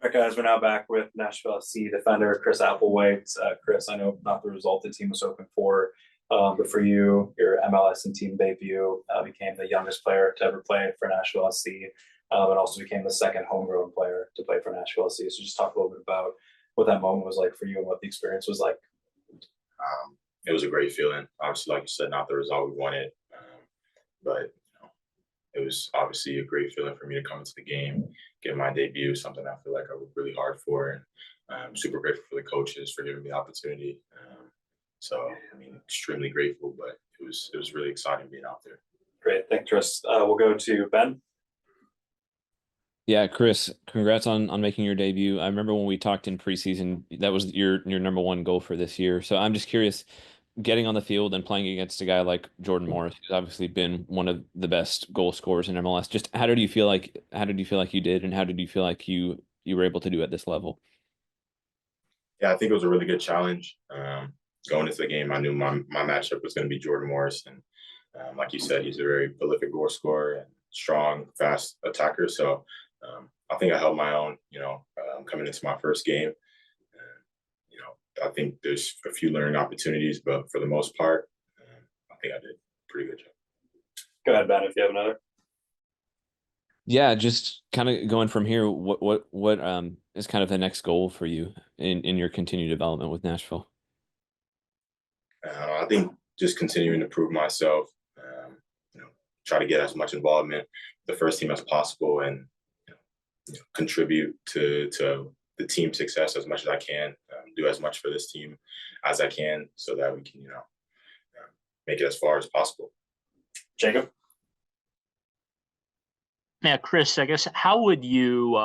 All right, guys, we're now back with Nashville SC defender Chris Applewhite. Chris, I know not the result the team was hoping for, but for you, your MLS and team debut became the youngest player to ever play for Nashville SC, and also became the second homegrown player to play for Nashville SC. So just talk a little bit about what that moment was like for you and what the experience was like. It was a great feeling. Obviously, like you said, not the result we wanted, but it was obviously a great feeling for me to come into the game, get my debut, something I feel like I worked really hard for. And I'm super grateful for the coaches for giving me the opportunity. Extremely grateful, but it was really exciting being out there. Great. Thanks, Chris. We'll go to Ben. Yeah, Chris, congrats on making your debut. I remember when we talked in preseason, that was your number one goal for this year. So I'm just curious, getting on the field and playing against a guy like Jordan Morris, who's obviously been one of the best goal scorers in MLS. Just how did you feel like you did, and how did you feel like you were able to do at this level? Yeah, I think it was a really good challenge. Going into the game, I knew my matchup was going to be Jordan Morris, and like you said, he's a very prolific goal scorer and strong, fast attacker. So I think I held my own. Coming into my first game. I think there's a few learning opportunities, but for the most part, I think I did a pretty good job. Go ahead, Ben, if you have another. Yeah, just kind of going from here, what is kind of the next goal for you in your continued development with Nashville? I think just continuing to prove myself, try to get as much involvement with the first team as possible, and contribute to the team success as much as I can. Do as much for this team as I can, so that we can, make it as far as possible. Jacob? Now, Chris, I guess how would you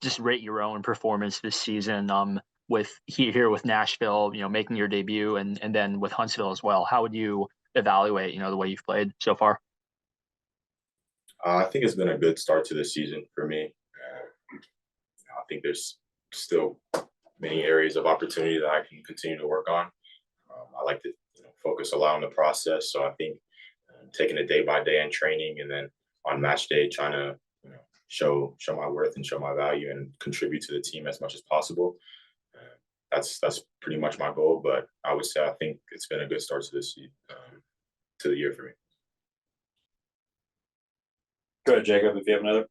just rate your own performance this season with here with Nashville, making your debut, and then with Huntsville as well? How would you evaluate, the way you've played so far? I think it's been a good start to the season for me. I think there's still many areas of opportunity that I can continue to work on. I like to focus a lot on the process. So I think taking it day by day in training, and then on match day, trying to show my worth and show my value and contribute to the team as much as possible. That's pretty much my goal. But I would say I think it's been a good start to to the year for me. Go ahead, Jacob, if you have another.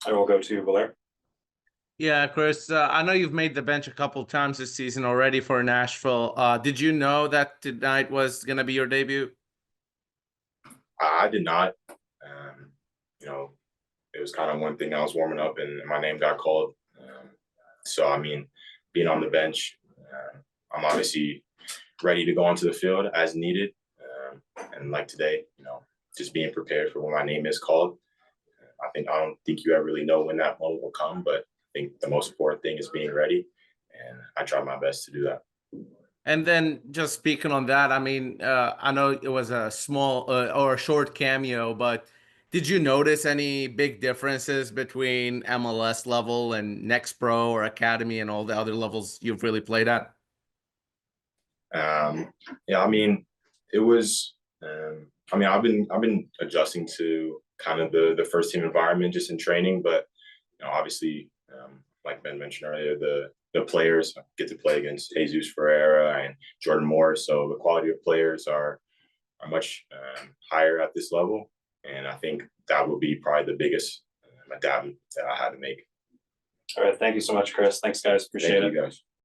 I will go to Valer. Yeah, Chris, I know you've made the bench a couple times this season already for Nashville. Did you know that tonight was going to be your debut? I did not. It was kind of one thing. I was warming up and my name got called. Being on the bench, I'm obviously ready to go onto the field as needed. And like today, just being prepared for when my name is called. I don't think you ever really know when that moment will come, but I think the most important thing is being ready, and I try my best to do that. And then just speaking on that, I know it was a small or a short cameo, but did you notice any big differences between MLS level and Next Pro or Academy and all the other levels you've really played at? It was. I've been adjusting to kind of the first team environment just in training, but obviously, like Ben mentioned earlier, the players get to play against Jesus Ferreira and Jordan Morris, so the quality of players are much higher at this level, and I think that will be probably the biggest adaptation that I had to make. All right, thank you so much, Chris. Thanks, guys. Appreciate it. Thank you, guys.